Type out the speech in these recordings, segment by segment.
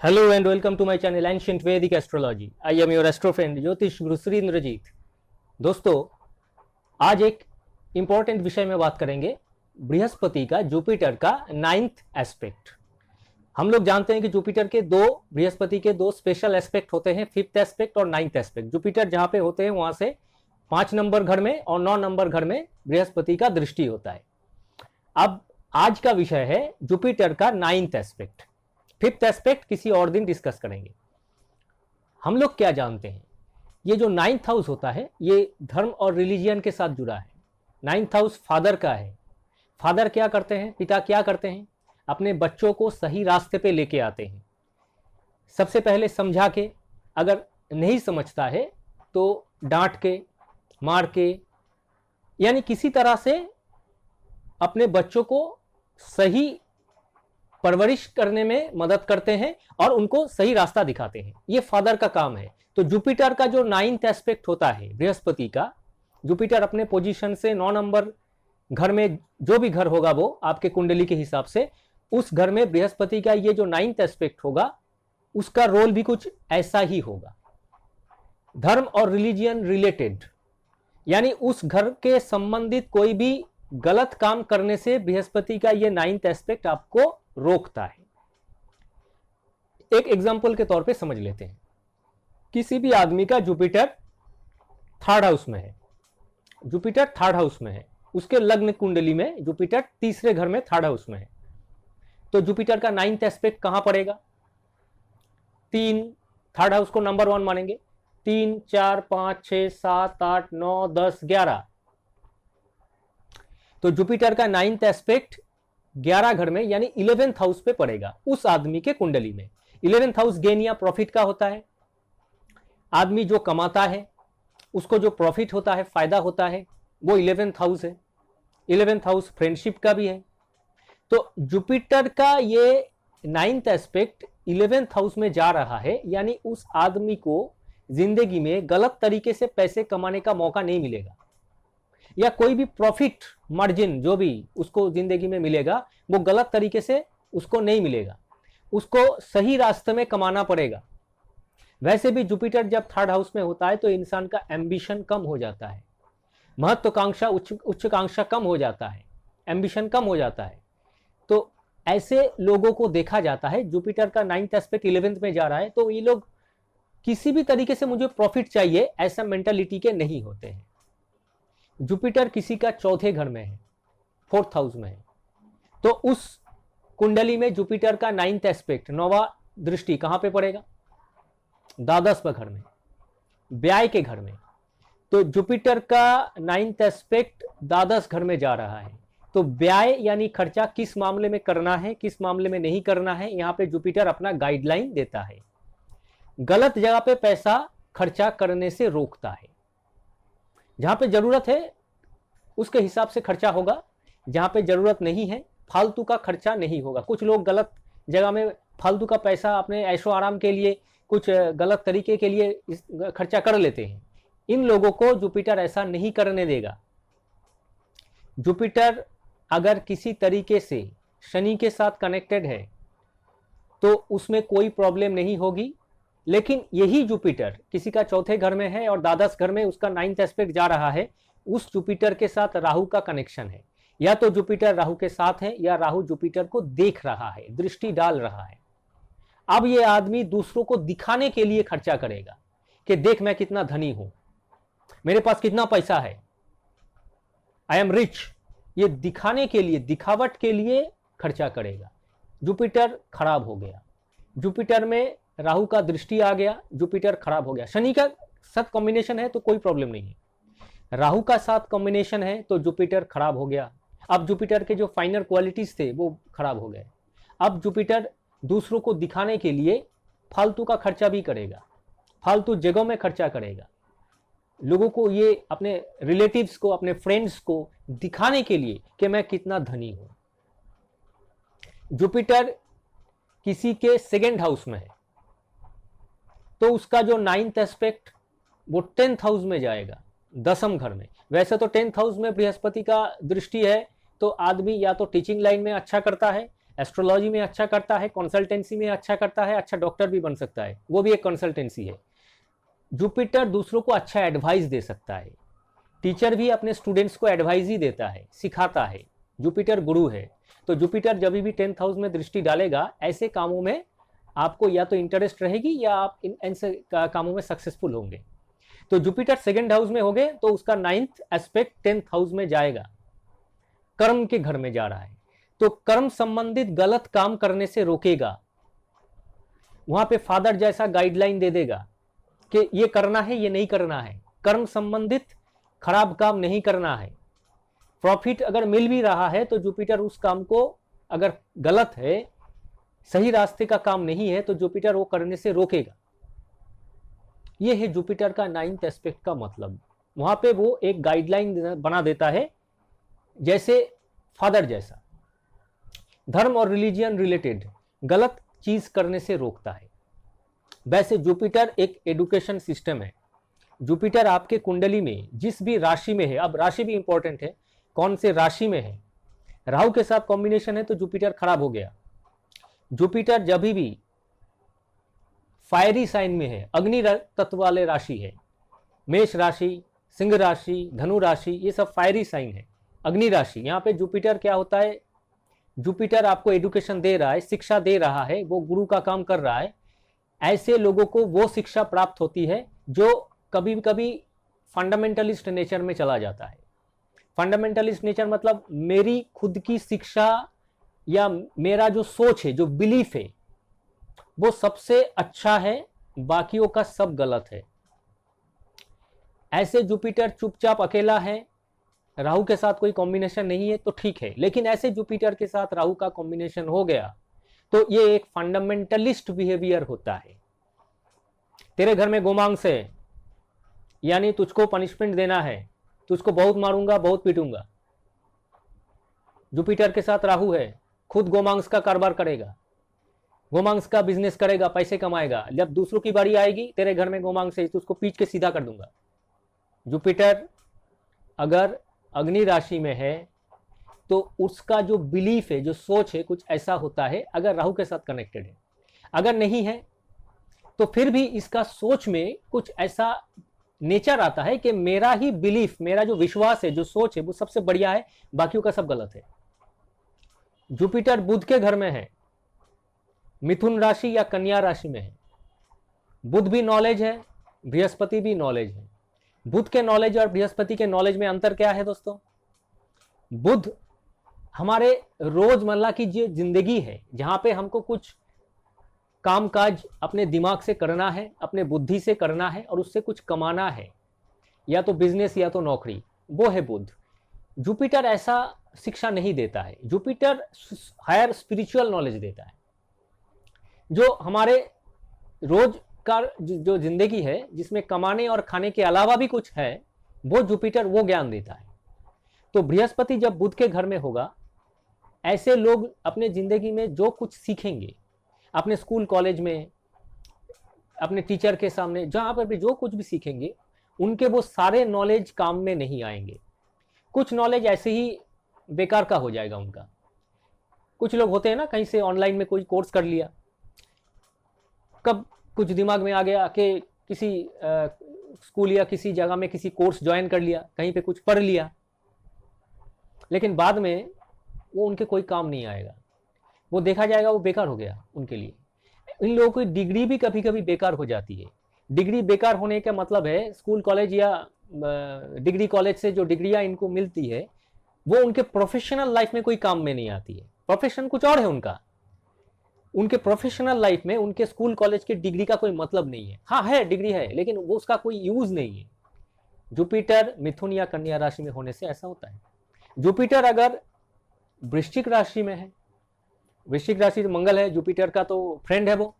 Hello and welcome to my channel Ancient Vedic Astrology. I am your astro friend ज्योतिष गुरु श्री इंद्रजीत। दोस्तों, आज एक important विषय में बात करेंगे बृहस्पति का जुपिटर का 9th एस्पेक्ट। हम लोग जानते हैं कि जुपिटर के बृहस्पति के दो स्पेशल एस्पेक्ट होते हैं, 5th एस्पेक्ट और 9th एस्पेक्ट। जुपिटर जहां पे होते हैं वहां से 5 नंबर घर में और 9 नंबर घर में बृहस्पति का दृष्टि होता है। अब आज का विषय है जुपिटर का 9th एस्पेक्ट। 5th एस्पेक्ट किसी और दिन डिस्कस करेंगे। हम लोग क्या जानते हैं, ये जो 9th हाउस होता है ये धर्म और रिलीजियन के साथ जुड़ा है। 9th हाउस फादर का है। फादर क्या करते हैं, पिता क्या करते हैं, अपने बच्चों को सही रास्ते पे लेके आते हैं। सबसे पहले समझा के, अगर नहीं समझता है तो डांट के, मार के, यानी किसी तरह से अपने बच्चों को सही परवरिश करने में मदद करते हैं और उनको सही रास्ता दिखाते हैं। ये फादर का काम है। तो जुपिटर का जो 9th एस्पेक्ट होता है बृहस्पति का, जुपिटर अपने पोजीशन से 9 नंबर घर में, जो भी घर होगा वो आपके कुंडली के हिसाब से, उस घर में बृहस्पति का ये जो 9th एस्पेक्ट होगा उसका रोल भी कुछ ऐसा ही होगा। धर्म और रिलीजियन रिलेटेड, यानी उस घर के संबंधित कोई भी गलत काम करने से बृहस्पति का ये 9th एस्पेक्ट आपको रोकता है। एक एग्जांपल के तौर पे समझ लेते हैं। किसी भी आदमी का जुपिटर 3rd हाउस में है, जुपिटर 3rd हाउस में है, उसके लग्न कुंडली में जुपिटर 3रे घर में 3rd हाउस में है, तो जुपिटर का 9th एस्पेक्ट कहां पड़ेगा? 3, 3rd हाउस को नंबर 1 मानेंगे। 3, 4, 5, 6, 7, 8, 9, 10, 11। तो जुपिटर का 9th एस्पेक्ट 11 घर में यानी 11th हाउस पे पड़ेगा उस आदमी के कुंडली में। 11th हाउस गेन या प्रॉफिट का होता है। आदमी जो कमाता है उसको जो प्रॉफिट होता है, फायदा होता है, वो 11th हाउस है। 11th हाउस फ्रेंडशिप का भी है। तो जुपिटर का ये 9th एस्पेक्ट 11th हाउस में जा रहा है, यानी उस आदमी को जिंदगी में गलत तरीके से पैसे कमाने का मौका नहीं मिलेगा, या कोई भी प्रॉफिट मार्जिन जो भी उसको जिंदगी में मिलेगा वो गलत तरीके से उसको नहीं मिलेगा, उसको सही रास्ते में कमाना पड़ेगा। वैसे भी जुपिटर जब 3rd हाउस में होता है तो इंसान का एम्बिशन कम हो जाता है, महत्वाकांक्षा उच्चाकांक्षा कम हो जाता है, एम्बिशन कम हो जाता है। तो ऐसे लोगों को देखा जाता है, जुपिटर का 9th एस्पेक्ट 11th में जा रहा है तो ये लोग किसी भी तरीके से मुझे प्रॉफिट चाहिए ऐसा मेंटालिटी के नहीं होते हैं। जुपिटर किसी का 4थे घर में है, 4th हाउस में है, तो उस कुंडली में जुपिटर का 9th एस्पेक्ट 9वां दृष्टि कहां पे पड़ेगा? द्वादश घर में, व्यय के घर में। तो जुपिटर का 9th एस्पेक्ट द्वादश घर में जा रहा है, तो व्यय यानी खर्चा किस मामले में करना है, किस मामले में नहीं करना है, यहां पे जुपिटर अपना गाइडलाइन देता है। गलत जगह पे पैसा खर्चा करने से रोकता है। जहां पे जरूरत है उसके हिसाब से खर्चा होगा, जहां पे जरूरत नहीं है फालतू का खर्चा नहीं होगा। कुछ लोग गलत जगह में फालतू का पैसा अपने ऐशो आराम के लिए, कुछ गलत तरीके के लिए खर्चा कर लेते हैं। इन लोगों को जुपिटर ऐसा नहीं करने देगा। जुपिटर अगर किसी तरीके से शनि के साथ कनेक्टेड है तो उसमें कोई प्रॉब्लम नहीं होगी, लेकिन यही जुपिटर किसी का 4थे घर में है और द्वादश घर में उसका 9th एस्पेक्ट जा रहा है, उस जुपिटर के साथ राहु का कनेक्शन है। या तो जुपिटर राहु के साथ है या राहु जुपिटर को देख रहा है, दृष्टि डाल रहा है। अब ये आदमी दूसरों को दिखाने के लिए खर्चा करेगा कि देख मैं कितना धनी हूं, मेरे पास कितना पैसा है, आई एम रिच। ये दिखाने के लिए, दिखावट के लिए खर्चा करेगा। जुपिटर खराब हो गया, जुपिटर में राहु का दृष्टि आ गया, जुपिटर खराब हो गया। शनि का साथ कॉम्बिनेशन है तो कोई प्रॉब्लम नहीं है, राहु का साथ कॉम्बिनेशन है तो जुपिटर खराब हो गया। अब जुपिटर के जो फाइनल क्वालिटीज थे वो खराब हो गए। अब जुपिटर दूसरों को दिखाने के लिए फालतू का खर्चा भी करेगा, फालतू जगहों में खर्चा करेगा, लोगों को, ये अपने रिलेटिव्स को, अपने फ्रेंड्स को दिखाने के लिए कि मैं कितना धनी हूं। जुपिटर किसी के 2nd हाउस में है तो उसका जो 9th एस्पेक्ट वो 10th हाउस में जाएगा, 10th घर में। वैसे तो 10th हाउस में बृहस्पति का दृष्टि है तो आदमी या तो टीचिंग लाइन में अच्छा करता है एस्ट्रोलॉजी में अच्छा करता है, कंसल्टेंसी में अच्छा करता है, अच्छा डॉक्टर भी बन सकता है, वो भी एक कंसल्टेंसी है। जुपिटर दूसरों को अच्छा एडवाइस दे सकता है, टीचर भी अपने स्टूडेंट्स को एडवाइस ही देता है, सिखाता है। जुपिटर गुरु है, तो जुपिटर जब भी 10th हाउस में दृष्टि डालेगा, ऐसे कामों में आपको या तो इंटरेस्ट रहेगी या आप इन कामों में सक्सेसफुल होंगे। तो जुपिटर 2nd हाउस में होंगे तो उसका 9th एस्पेक्ट 10th हाउस में जाएगा, कर्म के घर में जा रहा है, तो कर्म संबंधित गलत काम करने से रोकेगा। वहां पे फादर जैसा गाइडलाइन दे देगा कि ये करना है, ये नहीं करना है, कर्म संबंधित खराब काम नहीं करना है। प्रॉफिट अगर मिल भी रहा है तो जुपिटर उस काम को, अगर गलत है, सही रास्ते का काम नहीं है, तो जुपिटर वो करने से रोकेगा। ये है जुपिटर का 9th एस्पेक्ट का मतलब। वहां पे वो एक गाइडलाइन बना देता है, जैसे फादर जैसा। धर्म और रिलीजियन रिलेटेड गलत चीज करने से रोकता है। वैसे जुपिटर एक एजुकेशन सिस्टम है। जुपिटर आपके कुंडली में जिस भी राशि में है, अब राशि भी इंपॉर्टेंट है, कौन से राशि में है। राहु के साथ कॉम्बिनेशन है तो जुपिटर खराब हो गया। जुपिटर जब भी फायरी साइन में है, अग्नि तत्व वाले राशि है, मेष राशि, सिंह राशि, धनु राशि, ये सब फायरी साइन है, अग्नि राशि। यहाँ पे जुपिटर क्या होता है, जुपिटर आपको एजुकेशन दे रहा है, शिक्षा दे रहा है, वो गुरु का काम कर रहा है। ऐसे लोगों को वो शिक्षा प्राप्त होती है जो कभी कभी फंडामेंटलिस्ट नेचर में चला जाता है। फंडामेंटलिस्ट नेचर मतलब मेरी खुद की शिक्षा या मेरा जो सोच है, जो बिलीफ है, वो सबसे अच्छा है, बाकियों का सब गलत है। ऐसे जुपिटर चुपचाप अकेला है, राहु के साथ कोई कॉम्बिनेशन नहीं है तो ठीक है, लेकिन ऐसे जुपिटर के साथ राहु का कॉम्बिनेशन हो गया तो ये एक फंडामेंटलिस्ट बिहेवियर होता है। तेरे घर में गोमांस है, यानी तुझको पनिशमेंट देना है, तुझको बहुत मारूंगा, बहुत पीटूंगा। जुपिटर के साथ राहु है, खुद गोमांस का कारोबार करेगा, गोमांस का बिजनेस करेगा, पैसे कमाएगा। जब दूसरों की बारी आएगी, तेरे घर में गोमांस है तो उसको पीट के सीधा कर दूंगा। जुपिटर अगर अग्नि राशि में है तो उसका जो बिलीफ है, जो सोच है, कुछ ऐसा होता है, अगर राहु के साथ कनेक्टेड है। अगर नहीं है तो फिर भी इसका सोच में कुछ ऐसा नेचर आता है कि मेरा ही बिलीफ, मेरा जो विश्वास है, जो सोच है, वो सबसे बढ़िया है, बाकियों का सब गलत है। जुपिटर बुध के घर में है, मिथुन राशि या कन्या राशि में है। बुध भी नॉलेज है, बृहस्पति भी नॉलेज है। बुध के नॉलेज और बृहस्पति के नॉलेज में अंतर क्या है दोस्तों? बुध हमारे रोजमर्रा की जो जिंदगी है, जहां पे हमको कुछ कामकाज अपने दिमाग से करना है, अपने बुद्धि से करना है और उससे कुछ कमाना है, या तो बिजनेस या तो नौकरी, वो है बुध। जुपिटर ऐसा शिक्षा नहीं देता है। जुपिटर हायर स्पिरिचुअल नॉलेज देता है। जो हमारे रोज का जो जिंदगी है, जिसमें कमाने और खाने के अलावा भी कुछ है, वो जुपिटर वो ज्ञान देता है। तो बृहस्पति जब बुध के घर में होगा, ऐसे लोग अपने जिंदगी में जो कुछ सीखेंगे, अपने स्कूल कॉलेज में, अपने टीचर के सामने, जहां पर भी जो कुछ भी सीखेंगे, उनके वो सारे नॉलेज काम में नहीं आएंगे। कुछ नॉलेज ऐसे ही बेकार का हो जाएगा उनका। कुछ लोग होते हैं ना, कहीं से ऑनलाइन में कोई कोर्स कर लिया, कब कुछ दिमाग में आ गया कि किसी स्कूल या किसी जगह में किसी कोर्स ज्वाइन कर लिया, कहीं पे कुछ पढ़ लिया, लेकिन बाद में वो उनके कोई काम नहीं आएगा। वो देखा जाएगा वो बेकार हो गया उनके लिए। इन लोगों की डिग्री भी कभी कभी बेकार हो जाती है। डिग्री बेकार होने का मतलब है, स्कूल कॉलेज या डिग्री कॉलेज से जो डिग्रियां इनको मिलती है, वो उनके प्रोफेशनल लाइफ में कोई काम में नहीं आती है। प्रोफेशन कुछ और है उनका। उनके प्रोफेशनल लाइफ में उनके स्कूल कॉलेज की डिग्री का कोई मतलब नहीं है। हाँ है, डिग्री है, लेकिन वो उसका कोई यूज नहीं है। जुपिटर मिथुन या कन्या राशि में होने से ऐसा होता है। जुपिटर अगर वृश्चिक राशि में है, वृश्चिक राशि तो मंगल है, जुपिटर का तो फ्रेंड है वो,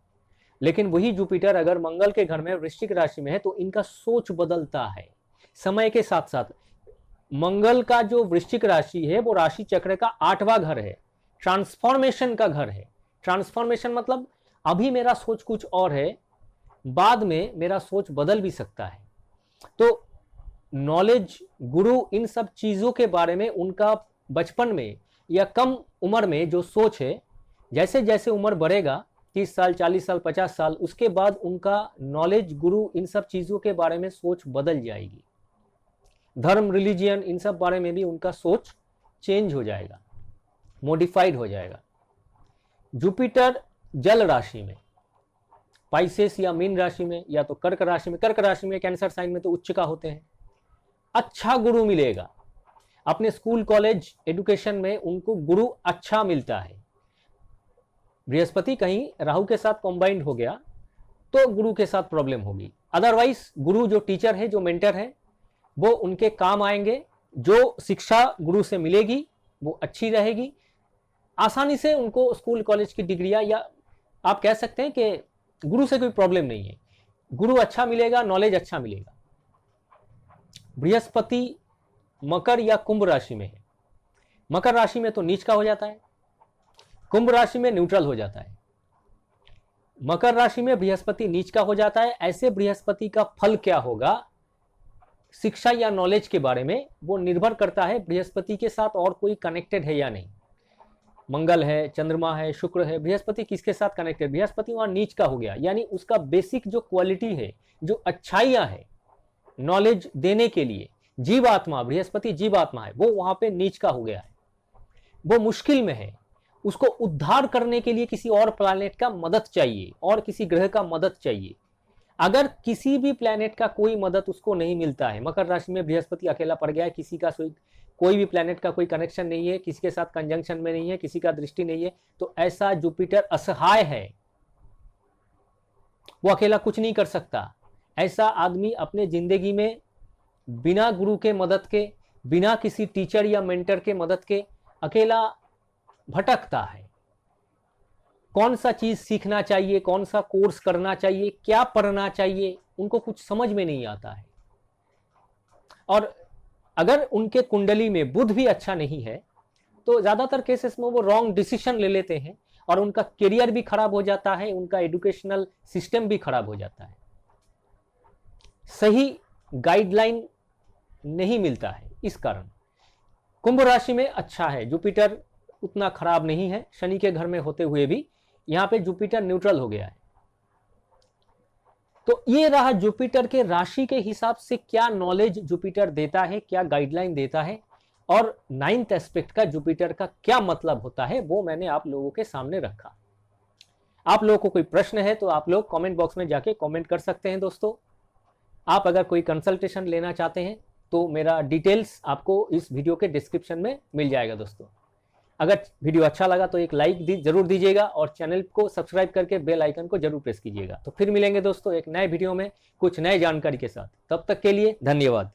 लेकिन वही जुपिटर अगर मंगल के घर में वृश्चिक राशि में है तो इनका सोच बदलता है समय के साथ साथ। मंगल का जो वृश्चिक राशि है वो राशि चक्र का 8वां घर है, ट्रांसफॉर्मेशन का घर है। ट्रांसफॉर्मेशन मतलब अभी मेरा सोच कुछ और है, बाद में मेरा सोच बदल भी सकता है। तो नॉलेज, गुरु, इन सब चीजों के बारे में उनका बचपन में या कम उम्र में जो सोच है, जैसे जैसे उम्र बढ़ेगा, 30 साल, 40 साल, 50 साल, उसके बाद उनका नॉलेज, गुरु, इन सब चीज़ों के बारे में सोच बदल जाएगी। धर्म, रिलीजियन, इन सब बारे में भी उनका सोच चेंज हो जाएगा, मॉडिफाइड हो जाएगा। जुपिटर जल राशि में, पाइसेस या मीन राशि में, या तो कर्क राशि में, कर्क राशि में कैंसर साइन में तो उच्च का होते हैं। अच्छा गुरु मिलेगा, अपने स्कूल कॉलेज एजुकेशन में उनको गुरु अच्छा मिलता है। बृहस्पति कहीं राहु के साथ कॉम्बाइंड हो गया तो गुरु के साथ प्रॉब्लम होगी। अदरवाइज गुरु जो टीचर है, जो मेंटर है, वो उनके काम आएंगे। जो शिक्षा गुरु से मिलेगी वो अच्छी रहेगी। आसानी से उनको स्कूल कॉलेज की डिग्रियां, या आप कह सकते हैं कि गुरु से कोई प्रॉब्लम नहीं है। गुरु अच्छा मिलेगा, नॉलेज अच्छा मिलेगा। बृहस्पति मकर या कुंभ राशि में है। मकर राशि में तो नीच का हो जाता है, कुंभ राशि में न्यूट्रल हो जाता है। मकर राशि में बृहस्पति नीच का हो जाता है। ऐसे बृहस्पति का फल क्या होगा शिक्षा या नॉलेज के बारे में, वो निर्भर करता है बृहस्पति के साथ और कोई कनेक्टेड है या नहीं। मंगल है, चंद्रमा है, शुक्र है, बृहस्पति किसके साथ कनेक्टेड? बृहस्पति वहां नीच का हो गया, यानी उसका बेसिक जो क्वालिटी है, जो अच्छाइयां है नॉलेज देने के लिए, जीवात्मा, बृहस्पति जीवात्मा है, वो वहां पे नीच का हो गया है। वो मुश्किल में है, उसको उद्धार करने के लिए किसी और प्लैनेट का मदद चाहिए और किसी ग्रह का मदद चाहिए। अगर किसी भी प्लैनेट का कोई मदद उसको नहीं मिलता है, मकर राशि में बृहस्पति अकेला पड़ गया है, किसी का कोई भी प्लैनेट का कोई कनेक्शन नहीं है, किसी के साथ कंजंक्शन में नहीं है, किसी का दृष्टि नहीं है, तो ऐसा जुपिटर असहाय है, वो अकेला कुछ नहीं कर सकता। ऐसा आदमी अपने जिंदगी में बिना गुरु के मदद के, बिना किसी टीचर या मेंटर के मदद के अकेला भटकता है। कौन सा चीज सीखना चाहिए, कौन सा कोर्स करना चाहिए, क्या पढ़ना चाहिए, उनको कुछ समझ में नहीं आता है। और अगर उनके कुंडली में बुध भी अच्छा नहीं है तो ज्यादातर केसेस में वो रॉन्ग डिसीजन ले लेते हैं और उनका करियर भी खराब हो जाता है, उनका एजुकेशनल सिस्टम भी खराब हो जाता है, सही गाइडलाइन नहीं मिलता है। इस कारण कुंभ राशि में अच्छा है, जुपिटर उतना खराब नहीं है, शनि के घर में होते हुए भी यहां पे जुपिटर न्यूट्रल हो गया है। तो ये रहा जुपिटर के राशि के हिसाब से क्या नॉलेज जुपिटर देता है, क्या गाइडलाइन देता है, और 9th एस्पेक्ट का जुपिटर का क्या मतलब होता है, वो मैंने आप लोगों के सामने रखा। आप लोगों को कोई प्रश्न है तो आप लोग कमेंट बॉक्स में जाके कमेंट कर सकते हैं। दोस्तों, आप अगर कोई कंसल्टेशन लेना चाहते हैं तो मेरा डिटेल्स आपको इस वीडियो के डिस्क्रिप्शन में मिल जाएगा। दोस्तों, अगर वीडियो अच्छा लगा तो एक लाइक जरूर दीजिएगा और चैनल को सब्सक्राइब करके बेल आइकन को जरूर प्रेस कीजिएगा। तो फिर मिलेंगे दोस्तों एक नए वीडियो में कुछ नए जानकारी के साथ। तब तक के लिए धन्यवाद।